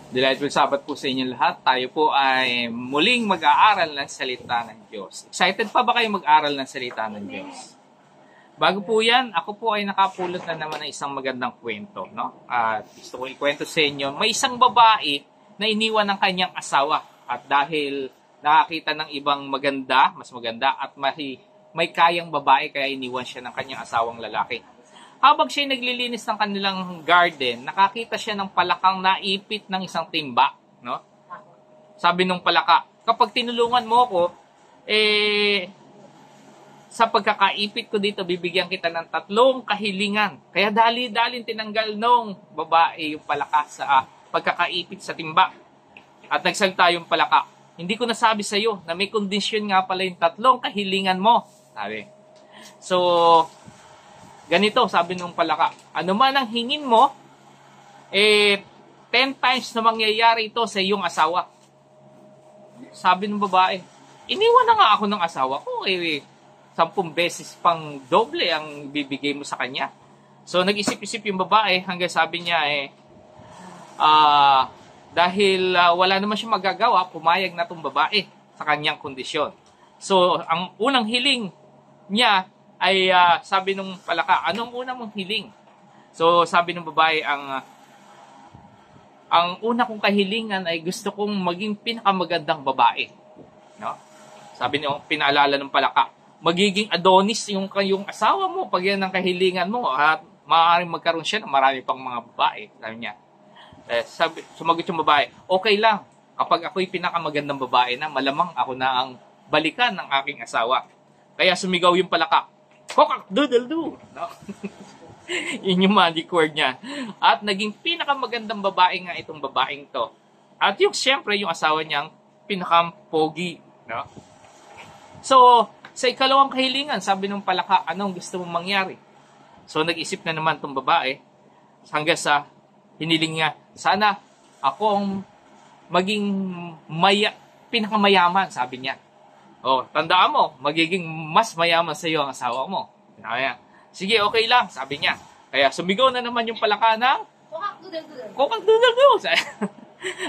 Delightful Sabbath po sa inyo lahat. Tayo po ay muling mag-aaral ng salita ng Diyos. Excited pa ba kayo mag-aaral ng salita ng Diyos? Bago po yan, ako po ay nakapulot na naman ng isang magandang kwento. No? At gusto ko ikwento sa inyo, may isang babae na iniwan ng kanyang asawa. At dahil nakakita ng ibang maganda, mas maganda, at may kayang babae, kaya iniwan siya ng kanyang asawang lalaki. Habang siya naglilinis ng kanilang garden, nakakita siya ng palakang naipit ng isang timba. No? Sabi nung palaka, kapag tinulungan mo ko, sa pagkakaipit ko dito, bibigyan kita ng 3 kahilingan. Kaya dali-dalin tinanggal nung babae yung palaka sa pagkakaipit sa timba. At nagsalita yung palaka, hindi ko nasabi sa iyo na may kondisyon nga pala yung 3 kahilingan mo. Sabi. So, ganito, sabi nung palaka, ano man ang hingin mo, 10 times na mangyayari ito sa iyong asawa. Sabi ng babae, iniwan na nga ako ng asawa ko, 10 beses pang doble ang bibigay mo sa kanya. So, nag-isip-isip yung babae hanggang sabi niya, dahil wala naman siya magagawa, pumayag na itong babae sa kanyang kondisyon. So, ang unang hiling niya, ay sabi nung palaka, anong una mong hiling? So sabi ng babae, ang una kong kahilingan ay gusto kong maging pinakamagandang babae. No? Sabi nung pinaalala ng palaka, magiging Adonis yung asawa mo pag yan ang kahilingan mo at maaaring magkaroon siya ng marami pang mga babae. Sabi niya. Sumagot yung babae, okay lang. Kapag ako'y pinakamagandang babae na, malamang ako na ang balikan ng aking asawa. Kaya sumigaw yung palaka, cock-a-doodle-doo. No? Yun yung magic word niya. At naging pinakamagandang babae nga itong babaeng to. At yung siyempre yung asawa niyang pinakapogi. No? So, sa ikalawang kahilingan, sabi ng palaka, anong gusto mong mangyari? So, nag-isip na naman itong babae hanggang sa hiniling niya, sana ako ang maging pinakamayaman, sabi niya. Oh, tandaan mo, magiging mas mayaman sa iyo ang asawa mo. Kaya, sige, okay lang, sabi niya. Kaya sumigaw na naman yung palaka ng kokak-doodle-doo.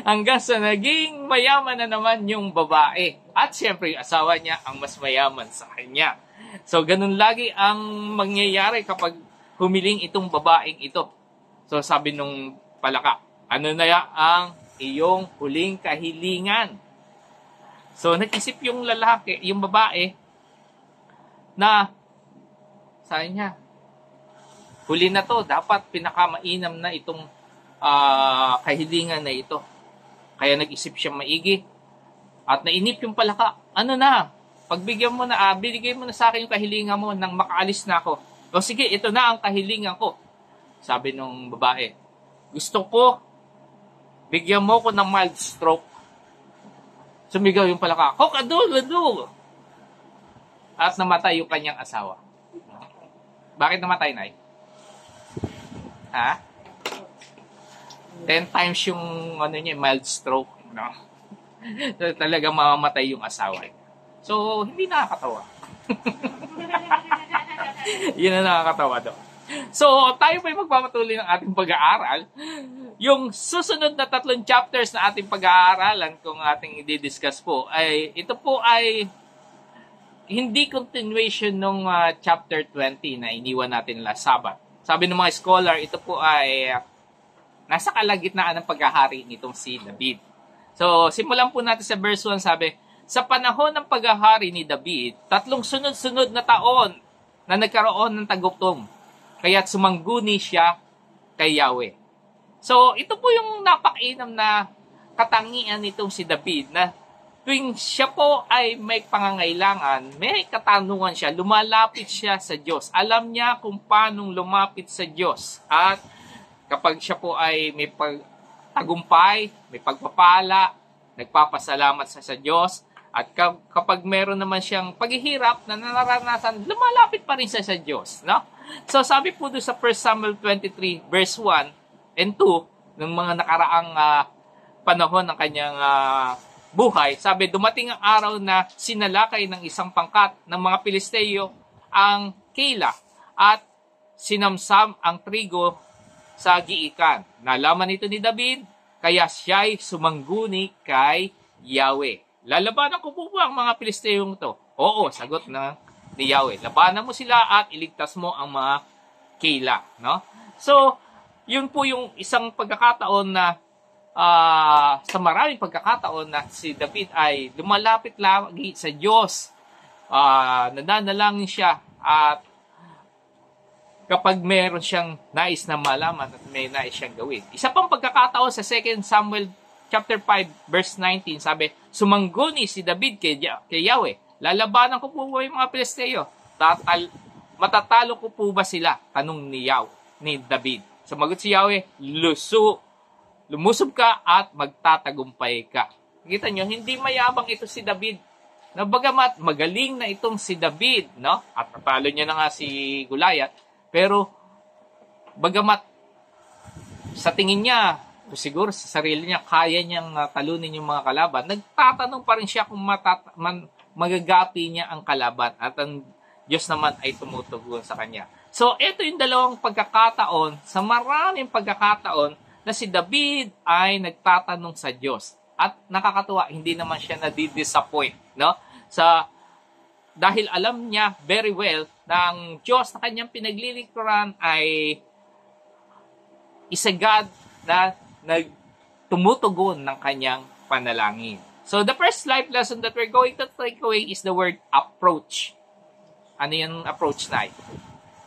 Hanggang sa naging mayaman na naman yung babae. At siyempre, yung asawa niya ang mas mayaman sa kanya. So, ganun lagi ang mangyayari kapag humiling itong babaeng ito. So, sabi nung palaka, ano na ang iyong huling kahilingan? So, nag-isip yung lalaki, yung babae, na, sabi niya, huli na to, dapat pinakamainam na itong kahilingan na ito. Kaya nag-isip siya maigi, at nainip yung palaka, ano na, pagbigyan mo na, binigay mo na sa akin yung kahilingan mo nang makaalis na ako. O sige, ito na ang kahilingan ko. Sabi nung babae, gusto ko, bigyan mo ko ng mild stroke. Sumigaw yung palaka, cock-a-doodle-doo. At namatay yung kanyang asawa. Bakit namatay, Nay? Ha? 10 times yung mild stroke. No? So, talagang mamamatay yung asawa. So, hindi nakakatawa. Yun ang nakakatawa doon. So, tayo pa yung magpapatuloy ng ating pag-aaral. Yung susunod na 3 chapters na ating pag-aaralan, kung ating i-discuss po, ay ito po ay hindi continuation ng chapter 20 na iniwan natin last Sabbath. Sabi ng mga scholar, ito po ay nasa kalagitnaan ng paghahari nitong si David. So, simulan po natin sa verse 1, sabi, sa panahon ng paghahari ni David, 3 sunod-sunod na taon na nagkaroon ng tagutom. Kaya't sumangguni siya kay Yahweh. So, ito po yung napakainam na katangian nitong si David na tuwing siya po ay may pangangailangan, may katanungan siya, lumalapit siya sa Diyos. Alam niya kung paano lumapit sa Diyos. At kapag siya po ay may tagumpay, may pagpapala, nagpapasalamat sa Diyos, at kapag meron naman siyang paghihirap na nararanasan, lumalapit pa rin siya sa Diyos. No? So sabi po doon sa 1 Samuel 23 verse 1 and 2 ng mga nakaraang panahon ng kanyang buhay, sabi, dumating ang araw na sinalakay ng isang pangkat ng mga Pilisteo ang Keilah at sinamsam ang trigo sa giikan. Nalaman ito ni David, kaya siya'y sumangguni kay Yahweh. Lalabanan ko po ba ang mga Pilisteyong to? Oo, sagot ni Yahweh. Labanan mo sila at iligtas mo ang mga Keilah, no? So, yun po yung isang pagkakataon na sa maraming pagkakataon na si David ay lumalapit lagi sa Diyos. Nananalangin siya at kapag meron siyang nais na malaman at may nais siyang gawin. Isa pang pagkakataon sa 2 Samuel chapter 5 verse 19, sabi, sumangguni si David kay Yahweh. Lalabanan ko po ba yung mga Pilisteo? Matatalo ko po ba sila? Tanong ni David. Sumagot si Yahweh, lumusob ka at magtatagumpay ka. Kita nyo, hindi mayabang ito si David. Na bagamat magaling na itong si David, no? At natalo niya na nga si Goliath, pero bagamat sa tingin niya, siguro sa sarili niya, kaya niyang talunin yung mga kalaban, nagtatanong pa rin siya kung magagapi niya ang kalaban at ang Diyos naman ay tumutugon sa kanya. So, ito yung dalawang pagkakataon, sa maraming pagkakataon, na si David ay nagtatanong sa Diyos. At nakakatuwa, hindi naman siya nadidisappoint, no? Dahil alam niya very well na ang Diyos na kanyang pinaglilingkuran ay isa God na tumutugon ng kanyang panalangin. So, the first life lesson that we're going to take away is the word approach. Ano yung approach na ito?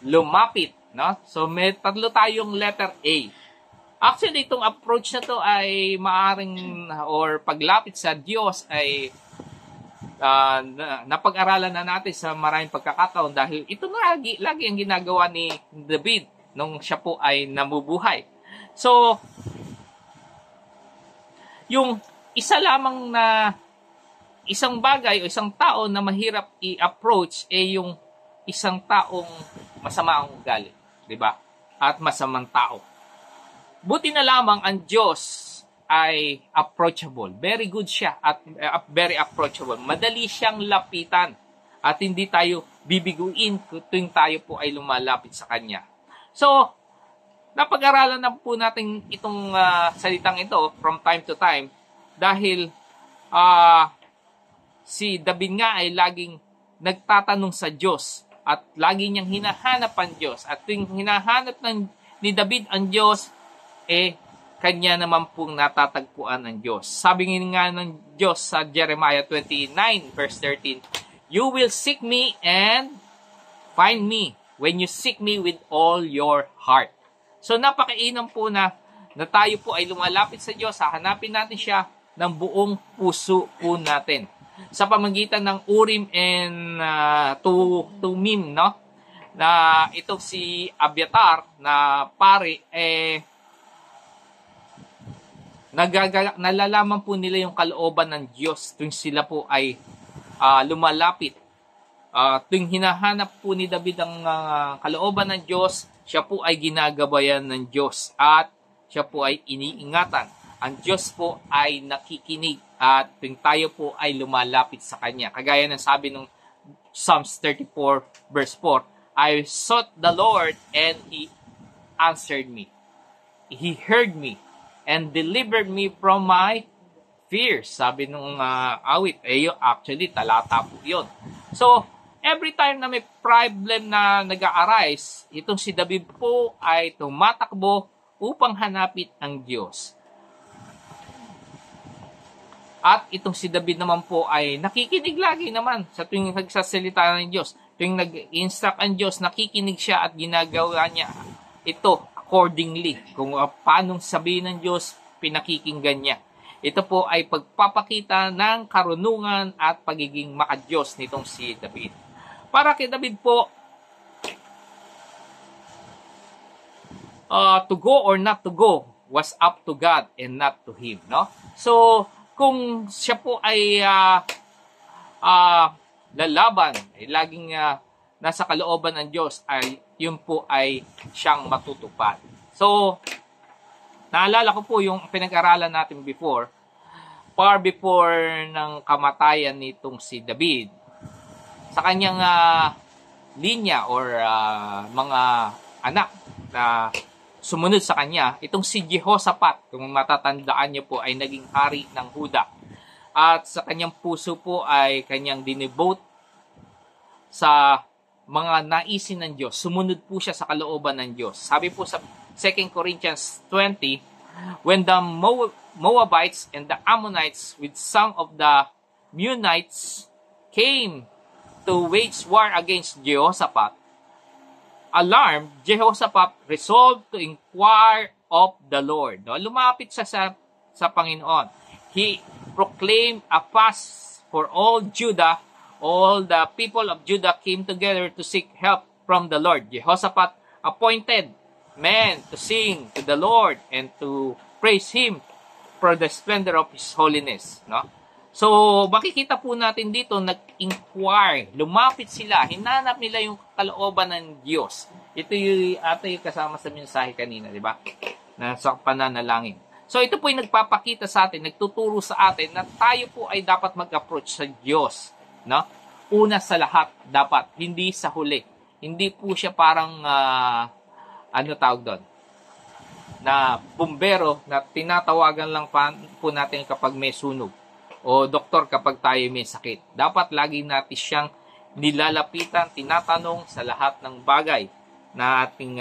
Lumapit, no? So, may tatlo tayong letter A. Actually, itong approach na to ay maaring, or paglapit sa Diyos ay napag-aralan na natin sa maraming pagkakataon dahil ito lagi ang ginagawa ni David nung siya po ay namubuhay. So, yung isa lamang na isang bagay o isang tao na mahirap i-approach ay yung isang taong masama ang ugali, di ba? At masamang tao. Buti na lamang ang Diyos ay approachable. Very good siya at very approachable. Madali siyang lapitan at hindi tayo bibiguin tuwing tayo po ay lumalapit sa Kanya. So, napag-aralan na po natin itong salitang ito from time to time dahil si David nga ay laging nagtatanong sa Diyos at lagi niyang hinahanap ang Diyos. At tuwing hinahanap ni David ang Diyos, kanya naman pong natatagpuan ng Diyos. Sabi nga ng Diyos sa Jeremiah 29 verse 13, "You will seek me and find me when you seek me with all your heart." So napakainam po na tayo po ay lumalapit sa Diyos, hahanapin natin siya ng buong puso po natin. Sa pamagitan ng Urim and Tumim, no? Na ito si Abiathar na pare, nalalaman po nila yung kalooban ng Diyos tuwing sila po ay lumalapit. Tuwing hinahanap po ni David ang kalooban ng Diyos, siya po ay ginagabayan ng Diyos at siya po ay iniingatan. Ang Diyos po ay nakikinig at tuwing tayo po ay lumalapit sa Kanya. Kagaya ng sabi ng Psalms 34 verse 4, "I sought the Lord and He answered me. He heard me and delivered me from my fears." Sabi nung awit, actually talata po yun. So, every time na may problem na nag-a-arise, itong si David po ay tumatakbo upang hanapin ang Diyos. At itong si David naman po ay nakikinig lagi naman sa tuwing nagsasalita ng Diyos. Tuwing nag-instruct ang Diyos, nakikinig siya at ginagawa niya ito accordingly. Kung paanong sabihin ng Diyos, pinakikinggan niya. Ito po ay pagpapakita ng karunungan at pagiging makadiyos nitong si David. Para kay David po, to go or not to go was up to God and not to him, no? So, kung siya po ay lalaban, ay laging nasa kalooban ng Diyos, ay yun po ay siyang matutupad. So, naalala ko po yung pinag-aralan natin before, far before ng kamatayan nitong si David, sa kanyang linya or mga anak na sumunod sa kanya. Itong si Jehoshaphat, kung matatandaan niyo po, ay naging hari ng Huda. At sa kanyang puso po ay kanyang dinivote sa mga naisin ng Diyos. Sumunod po siya sa kalooban ng Diyos. Sabi po sa 2 Corinthians 20, when the Moabites and the Ammonites with some of the Meunites came to wage war against Jehoshaphat, alarmed, Jehoshaphat resolved to inquire of the Lord. No? Lumapit siya sa Panginoon. He proclaimed a fast for all Judah. All the people of Judah came together to seek help from the Lord. Jehoshaphat appointed men to sing to the Lord and to praise Him for the splendor of His holiness. No? So, makikita po natin dito, nag-inquire, lumapit sila, hinanap nila yung kalooban ng Diyos. Ito yung kasama sa mensahe kanina, di ba? Na sa pananalangin. So, ito po yung nagpapakita sa atin, nagtuturo sa atin na tayo po ay dapat mag-approach sa Diyos. No? Una sa lahat, dapat, hindi sa huli. Hindi po siya parang, ano tawag doon? Na bumbero na tinatawagan lang po natin kapag may sunog. O doktor kapag tayo may sakit. Dapat lagi natin siyang nilalapitan, tinatanong sa lahat ng bagay na ating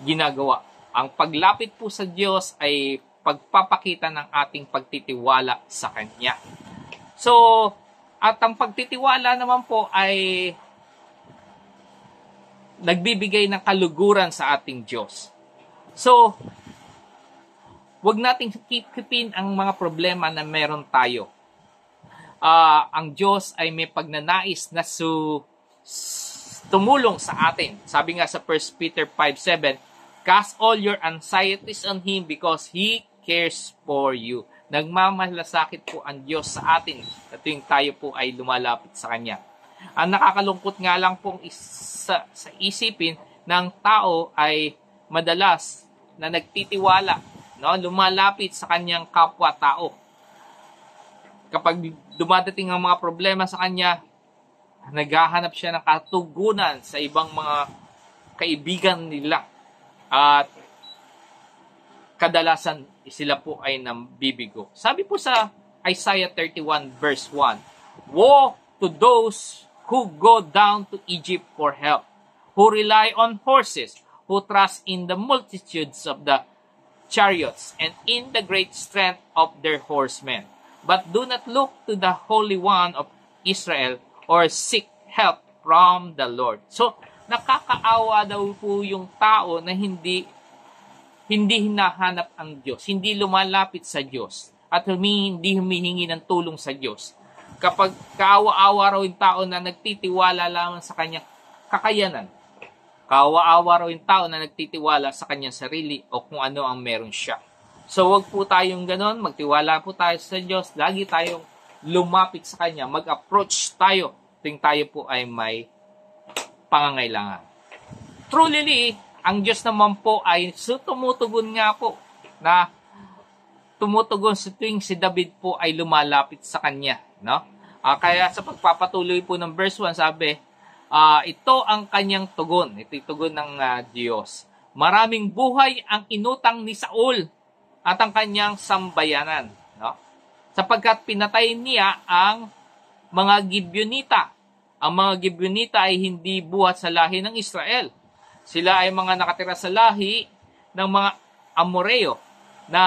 ginagawa. Ang paglapit po sa Diyos ay pagpapakita ng ating pagtitiwala sa Kanya. So, at ang pagtitiwala naman po ay nagbibigay ng kaluguran sa ating Diyos. So, wag nating kikipin ang mga problema na meron tayo. Ang Diyos ay may pagnanais na tumulong sa atin. Sabi nga sa 1 Peter 5:7, cast all your anxieties on Him because He cares for you. Nagmamalasakit po ang Diyos sa atin at tuwing tayo po ay lumalapit sa Kanya. Ang nakakalungkot nga lang pong sa isipin ng tao ay madalas na nagtitiwala, no? Lumalapit sa kanyang kapwa-tao. Kapag dumadating ang mga problema sa kanya, naghahanap siya ng katugunan sa ibang mga kaibigan nila. At kadalasan sila po ay nambibigo. Sabi po sa Isaiah 31 verse 1, woe to those who go down to Egypt for help, who rely on horses, who trust in the multitudes of the chariots, and in the great strength of their horsemen. But do not look to the Holy One of Israel, or seek help from the Lord. So, nakakaawa daw po yung tao na hindi hinahanap ang Diyos, hindi lumalapit sa Diyos, at hindi humihingi ng tulong sa Diyos. Kapag kaawa-awa raw yung tao na nagtitiwala lamang sa kanyang kakayanan, kaawa-awa raw yung tao na nagtitiwala sa kanyang sarili o kung ano ang meron siya. So, wag po tayong ganon, magtiwala po tayo sa Diyos, lagi tayong lumapit sa Kanya, mag-approach tayo tuwing tayo po ay may pangangailangan. Truly, ang Diyos naman po ay tumutugon nga po na tumutugon sa tuwing si David po ay lumalapit sa Kanya. No? Kaya sa pagpapatuloy po ng verse 1, sabi, ito ang kanyang tugon. Ito yung tugon ng Diyos. Maraming buhay ang inutang ni Saul at ang kanyang sambayanan. No? Sapagkat pinatay niya ang mga Gibeonita. Ang mga Gibeonita ay hindi buhat sa lahi ng Israel. Sila ay mga nakatira sa lahi ng mga Amoreo na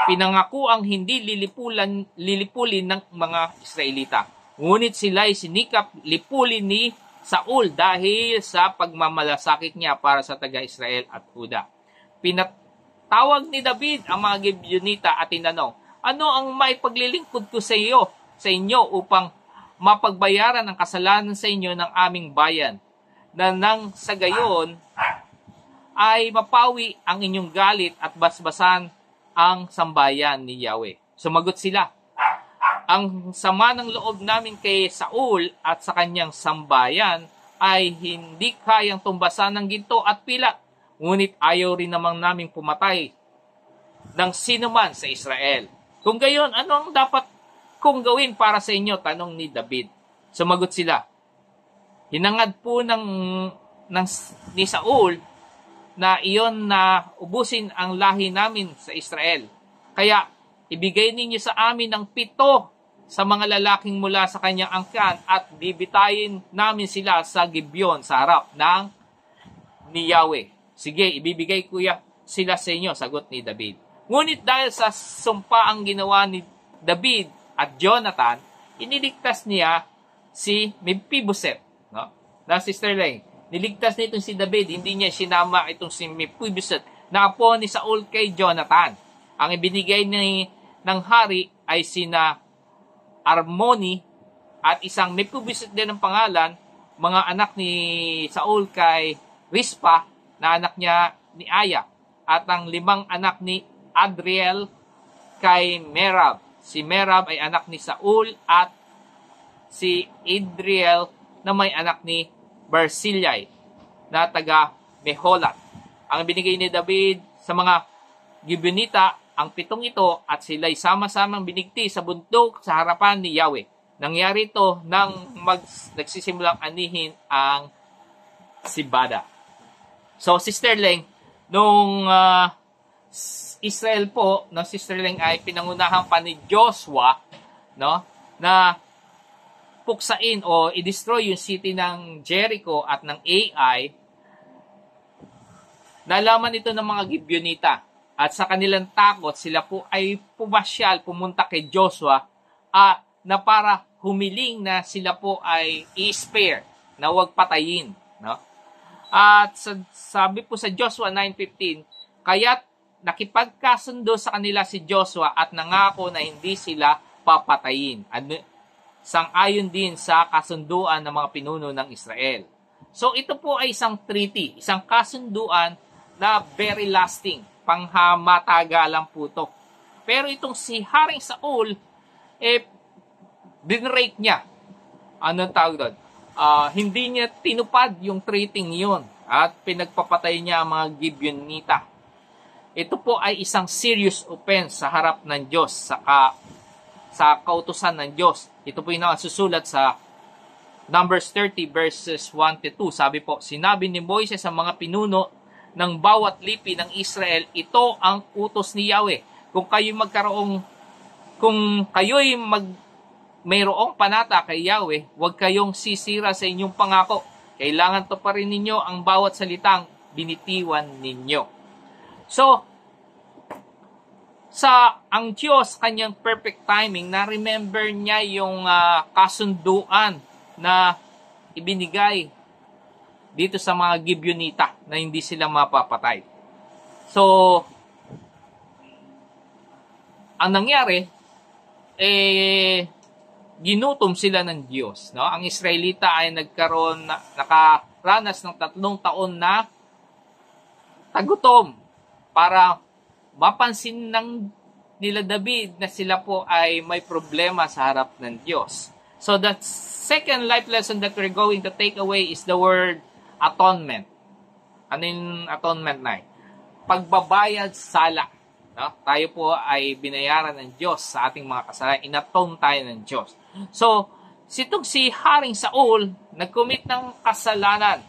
pinangako ang hindi lilipulin ng mga Israelita. Ngunit sila ay sinikap lipulin ni Saul dahil sa pagmamalasakit niya para sa taga-Israel at Huda. Pinatawag ni David ang mga Gibeonita at tinanong, ano ang maipaglilingkod ko sa inyo upang mapagbayaran ang kasalanan sa inyo ng aming bayan, na nang sa gayon ay mapawi ang inyong galit at basbasan ang sambayan ni Yahweh. Sumagot sila, ang sama ng loob namin kay Saul at sa kanyang sambayan ay hindi kayang tumbasan ng ginto at pila, ngunit ayaw rin namang naming pumatay ng sinuman sa Israel. Kung gayon, ano ang dapat kong gawin para sa inyo? Tanong ni David. Sumagot sila, hinangad po ni Saul na iyon na ubusin ang lahi namin sa Israel. Kaya ibigay ninyo sa amin ng 7 sa mga lalaking mula sa kanyang angkan at bibitayin namin sila sa Gibeon sa harap ng ni Yahweh. Sige, ibibigay ko sila sa inyo, sagot ni David. Ngunit dahil sa sumpa ang ginawa ni David at Jonathan, iniligtas niya si Mephibosheth. No? Na Sister Leng, niligtas nitong si David, hindi niya sinama itong si Mephibosheth na apo ni Saul kay Jonathan. Ang ibinigay ng hari ay sina Armoni at isang Mephibosheth din ang pangalan, mga anak ni Saul kay Rispa na anak niya ni Aya, at ang 5 anak ni Adriel kay Merab. Si Merab ay anak ni Saul at si Adriel na may anak ni Barzillai na taga Meholat. Ang binigay ni David sa mga Gibeonita ang 7 ito at sila'y sama-samang binigti sa bundok sa harapan ni Yahweh. Nangyari ito nang nagsisimulang anihin ang sibada. So, Sister Leng, nung Israel po, no, Sister Leng ay pinangunahan pa ni Joshua, no, na puksain o i-destroy yung city ng Jericho at ng Ai. Nalaman ito ng mga Gibeonita. At sa kanilang takot, sila po ay pumunta kay Joshua na para humiling na sila po ay i-spare, na huwag patayin. No? At sabi po sa Joshua 9:15, kaya't nakipagkasundo sa kanila si Joshua at nangako na hindi sila papatayin. Sang-ayon din sa kasunduan ng mga pinuno ng Israel. So ito po ay isang treaty, isang kasunduan na very lasting, panghamatagalang po ito. Pero itong si Haring Saul, binrake niya. Anong tawag doon? Hindi niya tinupad yung treating yun at pinagpapatay niya ang mga Gibeonita. Ito po ay isang serious offense sa harap ng Diyos, sa kautusan ng Diyos. Ito po yung nasusulat sa Numbers 30 verses 1-2. Sabi po, sinabi ni Moises sa mga pinuno ng bawat lipi ng Israel, ito ang utos ni Yahweh. Kung kayo'y mayroong panata kay Yahweh, huwag kayong sisira sa inyong pangako. Kailangan to pa rin ninyo ang bawat salitang binitiwan ninyo. So, ang Diyos, kanyang perfect timing, na-remember niya yung kasunduan na ibinigay dito sa mga Gibeonita na hindi sila mapapatay. So, ang nangyari, ginutom sila ng Diyos. No? Ang Israelita ay nakaranas ng 3 taon na tagutom para mapansin nila David na sila po ay may problema sa harap ng Diyos. So, the second life lesson that we're going to take away is the word atonement. Ano yung atonement na? Pagbabayad sala. No? Tayo po ay binayaran ng Diyos sa ating mga kasalanan. Inatone tayo ng Diyos. So, si Haring Saul, nag-commit ng kasalanan.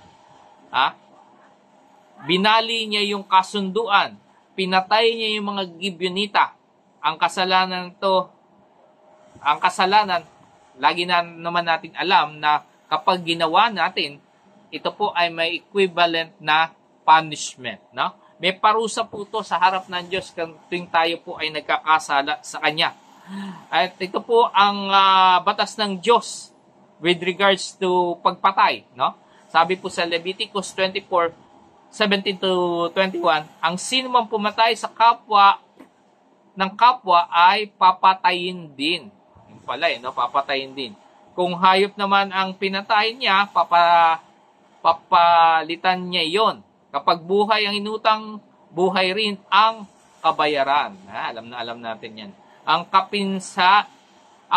Binali niya yung kasunduan. Pinatay niya yung mga Gibeonita. Ang kasalanan, lagi na naman natin alam na kapag ginawa natin, ito po ay may equivalent na punishment. No? May parusa po ito sa harap ng Diyos tuwing tayo po ay nagkakasala sa Kanya. At ito po ang batas ng Diyos with regards to pagpatay. No? Sabi po sa Leviticus 24:17-21, ang sino man pumatay sa kapwa ay papatayin din. Yung pala no? Papatayin din. Kung hayop naman ang pinatay niya, papalitan niya yon. Kapag buhay ang inutang, buhay rin ang kabayaran. Alam natin yan. Ang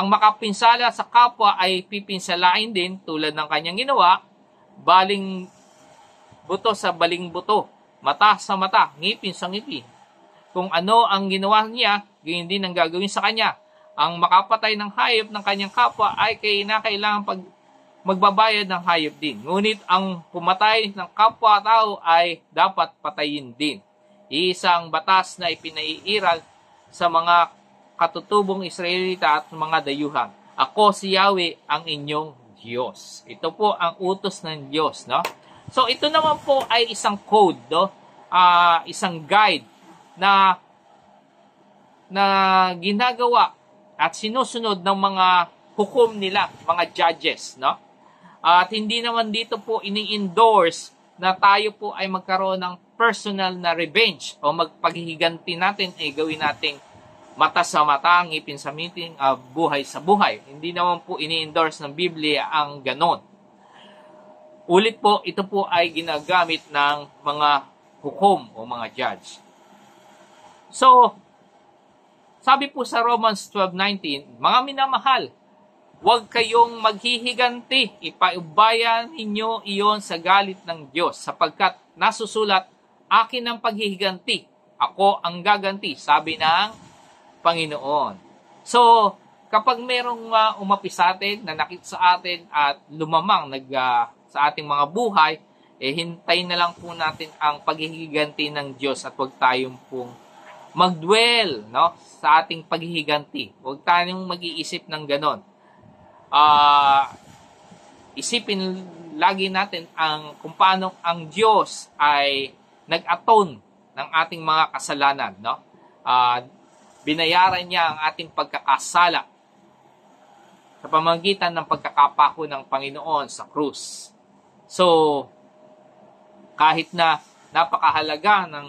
makapinsala sa kapwa ay pipinsalain din tulad ng kanyang ginawa, baling buto sa baling buto, mata sa mata, ngipin sa ngipin. Kung ano ang ginawa niya, ganyan din ang gagawin sa kanya. Ang makapatay ng hayop ng kanyang kapwa ay kailangang magbabayad ng hayop din. Ngunit ang pumatay ng kapwa-tao ay dapat patayin din. Isang batas na ipinaiiral sa mga katutubong Israelita at mga dayuhan. Ako si Yahweh ang inyong Diyos. Ito po ang utos ng Diyos, no? So ito naman po ay isang code, no? Isang guide na ginagawa at sinusunod ng mga hukom nila, mga judges, no? At hindi naman dito po ini-endorse na tayo po ay magkaroon ng personal na revenge o magpaghihiganti natin ay gawin nating mata sa mata, ngipin sa ngipin, buhay sa buhay. Hindi naman po ini-endorse ng Biblia ang ganon. Ulit po, ito po ay ginagamit ng mga hukom o mga judge. So, sabi po sa Romans 12:19, mga minamahal, huwag kayong maghihiganti, ipaubayan ninyo iyon sa galit ng Diyos, sapagkat nasusulat, akin ang paghihiganti, ako ang gaganti, sabi ng Panginoon. So, kapag merong umapi sa atin, nanakit sa atin at lumamang sa ating mga buhay, hintayin na lang po natin ang paghihiganti ng Diyos at huwag tayong pong mag-dwell, no, sa ating paghihiganti. Huwag tayong mag-iisip ng ganon. Isipin lagi natin kung paano ang Diyos ay nag-atone ng ating mga kasalanan, no? Binayaran niya ang ating pagkakasala sa pamamagitan ng pagkakapako ng Panginoon sa krus. So, kahit na napakahalaga ng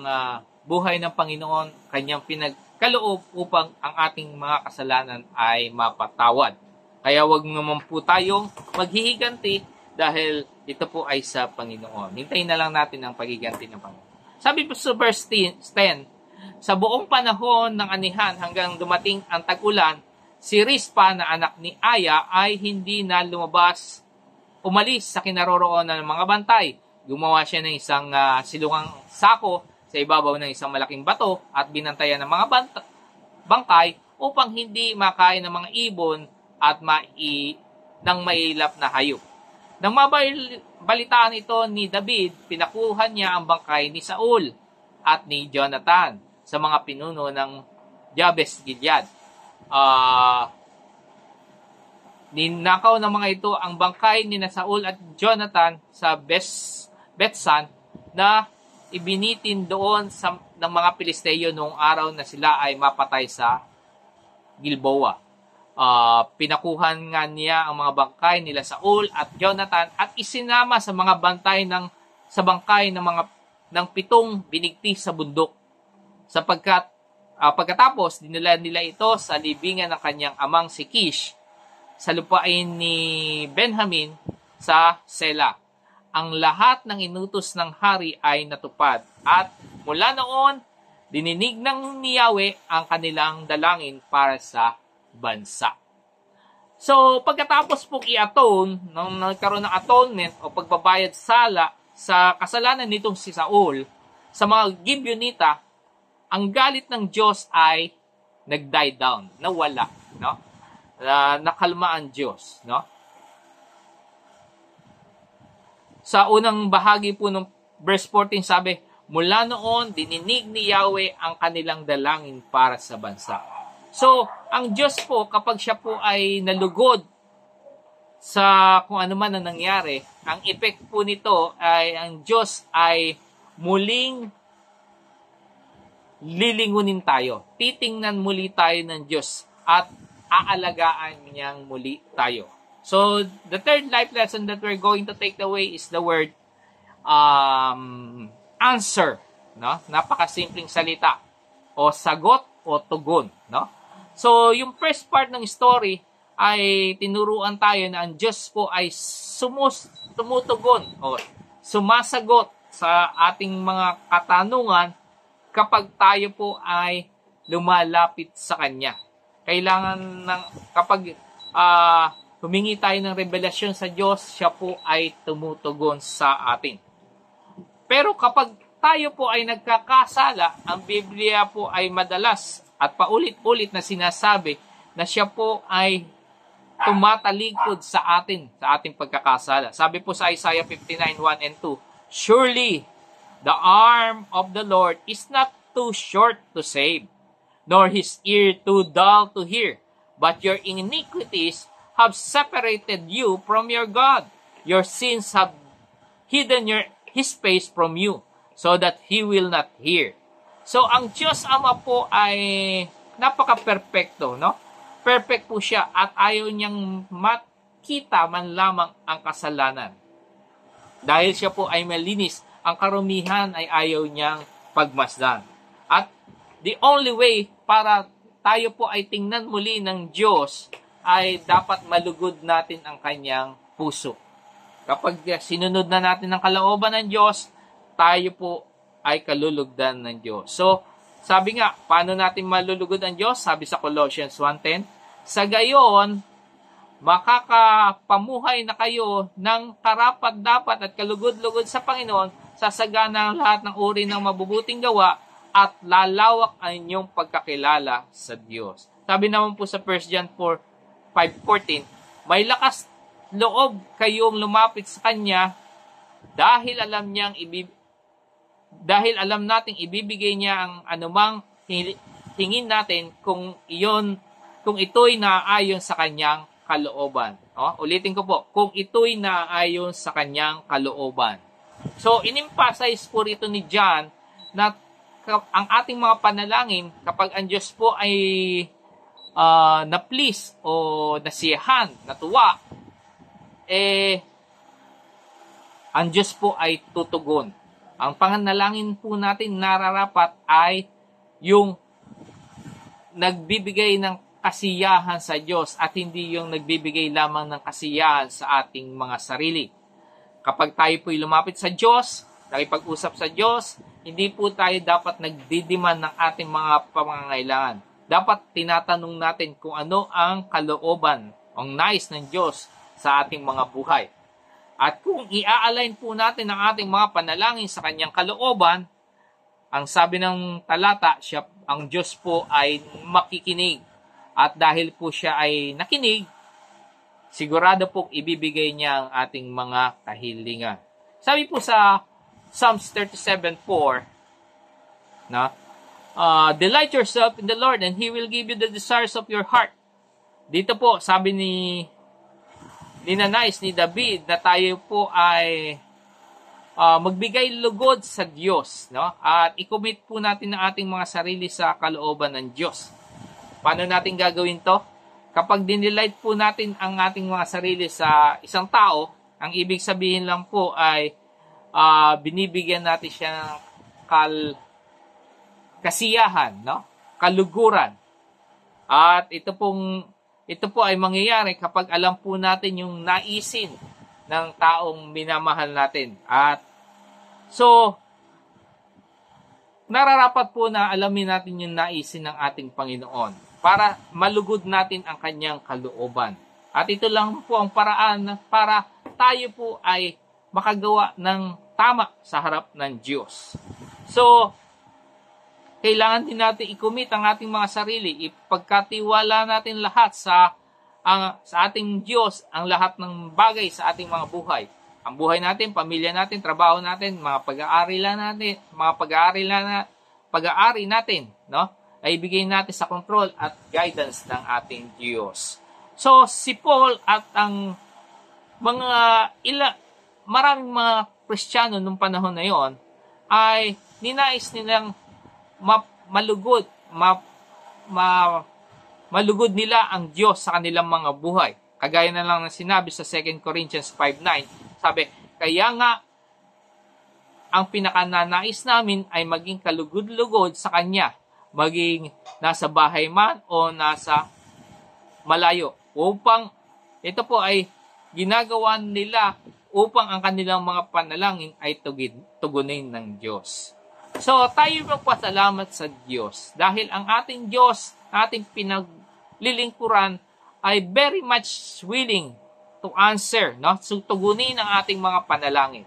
buhay ng Panginoon, kanyang pinagkaloob upang ang ating mga kasalanan ay mapatawad. Kaya wag naman po tayong maghihiganti dahil ito po ay sa Panginoon. Hintayin na lang natin ang paghiganti ng Panginoon. Sabi po sa verse 10, sa buong panahon ng anihan hanggang dumating ang tag-ulan, si Rispa na anak ni Aya ay hindi na umalis sa kinaroroonan ng mga bantay. Gumawa siya ng isang silungang sako sa ibabaw ng isang malaking bato at binantayan ng mga bangkay upang hindi makain ng mga ibon at ng mailap na hayop. Nang mabalitaan ito ni David, pinakuhan niya ang bangkay ni Saul at ni Jonathan sa mga pinuno ng Jabes Gilead. Ninakaw ng mga ito ang bangkay ni Saul at Jonathan sa Betsan na ibinitin doon ng mga Pilisteo noong araw na sila ay mapatay sa Gilboa. Pinakuhan nga niya ang mga bangkay nila Saul at Jonathan at isinama sa mga bangkay ng 7 binigti sa bundok. Sapagkat pagkatapos dinala nila ito sa libingan ng kanyang amang si Kish sa lupain ni Benjamin sa Sela. Ang lahat ng inutos ng hari ay natupad at mula noon dininig ng ni Yahweh ang kanilang dalangin para sa bansa. So pagkatapos pong i-atone, nung nagkaroon ng atonement o pagbabayad sala sa kasalanan nitong si Saul sa mga Gibeonita, ang galit ng Diyos ay nag-die down, nawala, no? Nakalma ang Diyos, no? Sa unang bahagi po ng verse 14 sabi, mula noon dininig ni Yahweh ang kanilang dalangin para sa bansa. So, ang Diyos po kapag siya po ay nalugod sa kung ano man ang nangyari, ang effect po nito ay ang Diyos ay muling lilingunin tayo. Titingnan muli tayo ng Diyos at aalagaan niyang muli tayo. So, the third life lesson that we're going to take away is the word answer. No? Napakasimpleng salita. O sagot o tugon. No? So, yung first part ng story ay tinuruan tayo na ang Diyos po ay tumutugon o sumasagot sa ating mga katanungan kapag tayo po ay lumalapit sa Kanya. Kailangan kapag humingi tayo ng revelasyon sa Diyos, siya po ay tumutugon sa atin. Pero kapag tayo po ay nagkakasala, ang Biblia po ay madalas at paulit-ulit na sinasabi na siya po ay tumatalikod sa atin, sa ating pagkakasala. Sabi po sa Isaiah 59:1 and 2, surely the arm of the Lord is not too short to save, nor his ear too dull to hear. But your iniquities have separated you from your God. Your sins have hidden his face from you, so that he will not hear. So, ang Diyos Ama po ay napaka-perfecto, no? Perfect po siya at ayaw niyang makita man lamang ang kasalanan. Dahil siya po ay malinis, ang karumihan ay ayaw niyang pagmasdan. At the only way para tayo po ay tingnan muli ng Diyos ay dapat malugod natin ang kanyang puso. Kapag sinunod na natin ang kalooban ng Diyos, tayo po ay kalulugdan ng Diyos. So, sabi nga, paano natin malulugod ang Diyos? Sabi sa Colossians 1:10, sa gayon, makakapamuhay na kayo ng karapat-dapat at kalugod-lugod sa Panginoon, sasagana ang lahat ng uri ng mabubuting gawa at lalawak ang inyong pagkakilala sa Diyos. Sabi naman po sa 1 John 5:14, may lakas loob kayong lumapit sa Kanya dahil alam nating ibibigay niya ang anumang hingin natin kung ito'y naaayon sa Kanyang kalooban. Ulitin ko po, kung ito'y naaayon sa Kanyang kalooban. So, in-emphasize po rito ni John na ang ating mga panalangin, kapag ang Diyos po ay na-please o nasiyahan, natuwa, ang Diyos po ay tutugon. Ang pananalangin po natin nararapat ay yung nagbibigay ng kasiyahan sa Diyos at hindi yung nagbibigay lamang ng kasiyahan sa ating mga sarili. Kapag tayo po'y lumapit sa Diyos, nakipag-usap sa Diyos, hindi po tayo dapat nagdidiman ng ating mga pangangailangan. Dapat tinatanong natin kung ano ang kalooban, ang nais ng Diyos sa ating mga buhay. At kung i-align po natin ang ating mga panalangin sa Kanyang kalooban, ang sabi ng talata, ang Diyos po ay makikinig. At dahil po siya ay nakinig, sigurado po ibibigay niya ang ating mga kahilingan. Sabi po sa Psalms 37:4, delight yourself in the Lord and He will give you the desires of your heart. Dito po, sabi ninanais ni David na tayo po ay magbigay lugod sa Diyos, no? At i-commit po natin ang ating mga sarili sa kalooban ng Diyos. Paano natin gagawin to? Kapag dinelight po natin ang ating mga sarili sa isang tao, ang ibig sabihin lang po ay binibigyan natin siya ng kasiyahan, no? Kaluguran. At ito po ay mangyayari kapag alam po natin yung naisin ng taong minamahal natin. At so, nararapat po na alamin natin yung naisin ng ating Panginoon para malugod natin ang Kanyang kalooban. At ito lang po ang paraan para tayo po ay makagawa ng tama sa harap ng Diyos. So, kailangan din natin i-commit ang ating mga sarili, ipagkatiwala natin lahat sa ating Diyos, ang lahat ng bagay sa ating mga buhay. Ang buhay natin, pamilya natin, trabaho natin, mga pag-aari natin, no? Ay ibigay natin sa control at guidance ng ating Diyos. So, si Paul at ang maraming mga Kristiyano nung panahon na yon ay ninais nilang malugod nila ang Diyos sa kanilang mga buhay. Kagaya na lang ng sinabi sa 2 Corinthians 5:9, sabi, kaya nga, ang pinakananais namin ay maging kalugod-lugod sa Kanya, maging nasa bahay man o nasa malayo. Upang, ito po ay ginagawa nila upang ang kanilang mga panalangin ay tugunin ng Diyos. So, tayo magpasalamat sa Diyos dahil ang ating Diyos, ating pinaglilingkuran ay very much willing to answer, no? So, tugunin ang ating mga panalangin.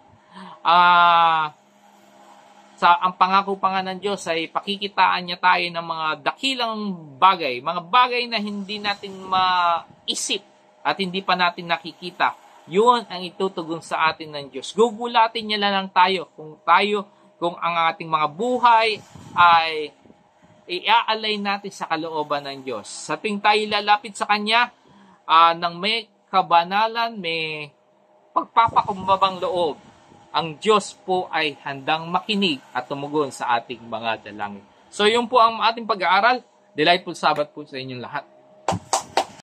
Ang pangako pa nga ng Diyos ay pakikitaan niya tayo ng mga dakilang bagay, mga bagay na hindi natin maisip at hindi pa natin nakikita, yun ang itutugon sa atin ng Diyos. Gugulatin niya lang tayo kung ang ating mga buhay ay i-aalay natin sa kalooban ng Diyos. Sa tuwing tayo lalapit sa Kanya, nang may kabanalan, may pagpapakumbabang loob, ang Diyos po ay handang makinig at tumugon sa ating mga dalangin. So yun po ang ating pag-aaral. Delightful Sabbath po sa inyong lahat.